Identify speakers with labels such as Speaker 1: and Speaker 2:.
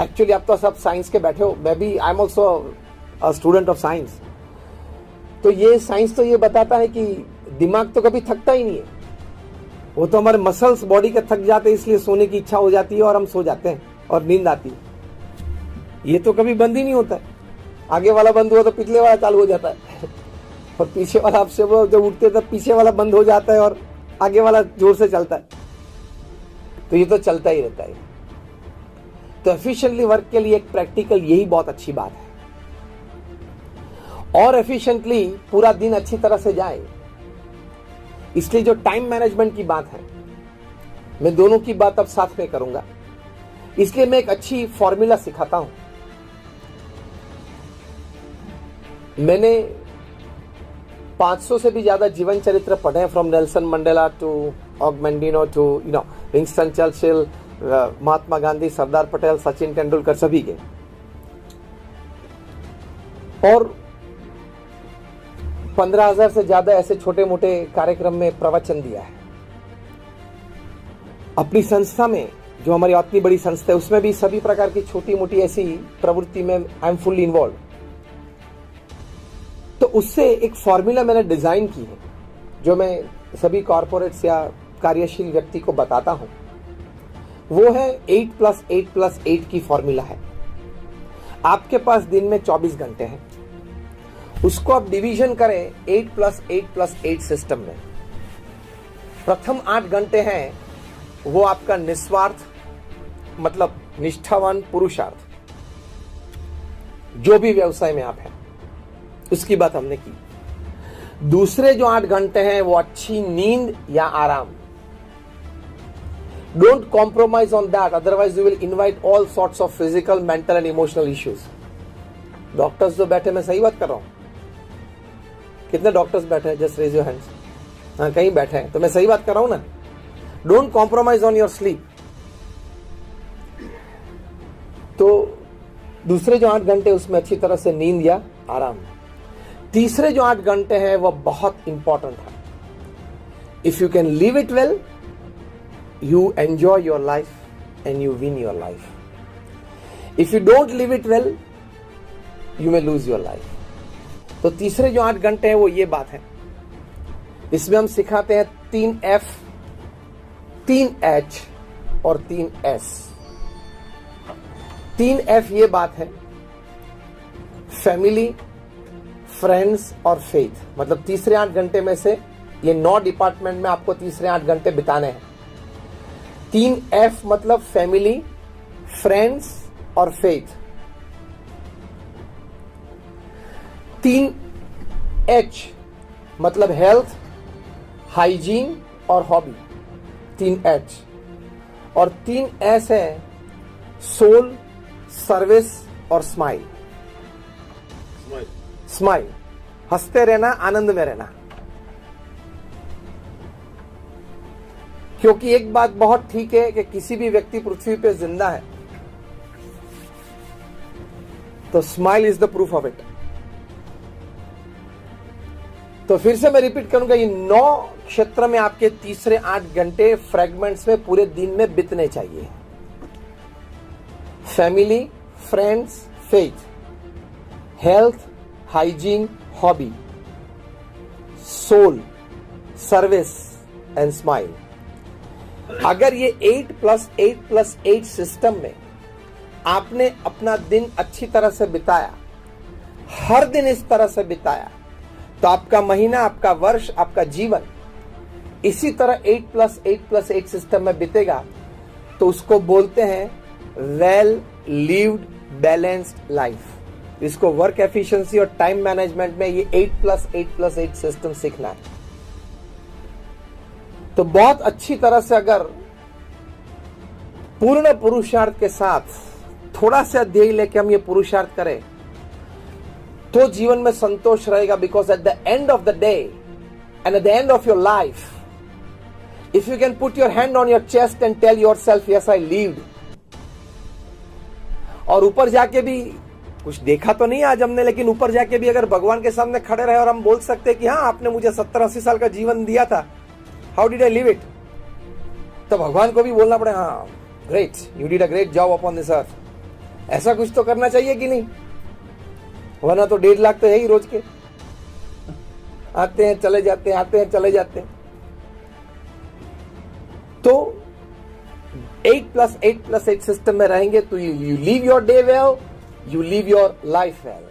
Speaker 1: Actually आप तो सब साइंस के बैठे हो, मैं भी, I am also a student of science. तो ये साइंस तो ये बताता है कि दिमाग तो कभी थकता ही नहीं है, वो तो हमारे मसल्स बॉडी के थक जाते हैं, इसलिए सोने की इच्छा हो जाती है और हम सो जाते हैं और नींद आती है। ये तो कभी बंद ही नहीं होता है, आगे वाला बंद हुआ तो पिछले वाला चालू हो जाता है और पीछे वाला आपसे वो जब उठते तब पीछे वाला बंद हो जाता है और आगे वाला जोर से चलता है। तो ये तो चलता ही रहता है। तो एफिशिएंटली वर्क के लिए एक प्रैक्टिकल यही बहुत अच्छी बात है, और एफिशिएंटली पूरा दिन अच्छी तरह से जाए, इसलिए जो टाइम मैनेजमेंट की बात है, मैं दोनों की बात अब साथ में करूंगा। इसलिए मैं एक अच्छी फॉर्मूला सिखाता हूं। मैंने 500 से भी ज्यादा जीवन चरित्र पढ़े हैं, from Nelson Mandela to Og Mandino to Winston Churchill, Mahatma Gandhi, Sardar Patel, Sachin Tendulkar, सभी के। और 15,000 से ज्यादा ऐसे छोटे मोटे कार्यक्रम में प्रवचन दिया है। अपनी संस्था में, जो हमारी इतनी बड़ी संस्था है, उसमें भी सभी प्रकार की छोटी मोटी ऐसी प्रवृत्ति में आई एम फुल्ली इन्वॉल्व। तो उससे एक फॉर्मूला मैंने डिजाइन की है, जो मैं सभी कॉर्पोरेट्स या कार्यशील व्यक्ति को बताता हूं। वो है 8+8+8 की फॉर्मूला है। आपके पास दिन में 24 घंटे हैं, उसको आप डिवीजन करें 8+8+8 सिस्टम में। प्रथम 8 घंटे हैं वो आपका निस्वार्थ, मतलब निष्ठावान पुरुषार्थ, जो भी व्यवसाय में आप हैं उसकी बात हमने की। दूसरे जो 8 घंटे हैं वो अच्छी नींद या आराम। Don't compromise on that, otherwise you will invite all sorts of physical, mental and emotional issues. Doctors जो बैठे, मैं सही बात कर रहा हूं? कितने डॉक्टर्स बैठे हैं? Just raise your hands. हाँ, कहीं बैठे हैं, तो मैं सही बात कर रहा हूं ना? Don't compromise on your sleep. तो दूसरे जो 8 घंटे उसमें अच्छी तरह से नींद या आराम। तीसरे जो 8 घंटे हैं वह बहुत इंपॉर्टेंट है। If you can live it well, you enjoy your life and you win your life. If you don't live it well, you may lose your life. तो तीसरे जो 8 घंटे हैं वो ये बात है। इसमें हम सिखाते हैं 3 F, 3 H और 3 S। 3 F ये बात है, फैमिली, फ्रेंड्स और फेथ। मतलब तीसरे 8 घंटे में से ये 9 डिपार्टमेंट में आपको तीसरे 8 घंटे बिताने हैं। 3 F मतलब फैमिली, फ्रेंड्स और फेथ। 3 H मतलब हेल्थ, हाइजीन और हॉबी, 3 H। और 3 S है सोल, सर्विस और स्माइल। स्माइल, हंसते रहना, आनंद में रहना। क्योंकि एक बात बहुत ठीक है कि किसी भी व्यक्ति पृथ्वी पे जिंदा है तो smile is the proof of it. तो फिर से मैं रिपीट करूंगा, ये 9 क्षेत्र में आपके तीसरे 8 घंटे फ्रेगमेंट्स में पूरे दिन में बीतने चाहिए। Family, friends, faith, health, hygiene, hobby, soul, service and smile. अगर ये 8+8+8 सिस्टम में आपने अपना दिन अच्छी तरह से बिताया, हर दिन इस तरह से बिताया, तो आपका महीना, आपका वर्ष, आपका जीवन इसी तरह 8+8+8 सिस्टम में बीतेगा। तो उसको बोलते हैं वेल लिव्ड बैलेंस्ड लाइफ। इसको वर्क एफिशिएंसी और टाइम मैनेजमेंट में ये 8+8+8 सिस्टम सीखना है। तो बहुत अच्छी तरह से अगर पूर्ण पुरुषार्थ के साथ थोड़ा सा ध्येय लेके हम ये पुरुषार्थ करें तो जीवन में संतोष रहेगा। Because at the end of the day and at the end of your life, if you can put your hand on your chest and tell yourself yes I lived, और ऊपर जाके भी कुछ देखा तो नहीं आज हमने, लेकिन ऊपर जाके भी अगर भगवान के सामने खड़े रहे और हम बोल सकते हैं कि हाँ आपने मुझे 70-80 साल का जीवन दिया था, how did I live it, तो भगवान को भी बोलना पड़े हाँ great, you did a great job upon this earth. ऐसा कुछ तो करना चाहिए कि नहीं, वरना तो 1.5 लाख तो है ही रोज के, आते हैं चले जाते हैं, आते हैं चले जाते हैं। तो 8+8+8 सिस्टम में रहेंगे तो you leave your day well, you leave your life well.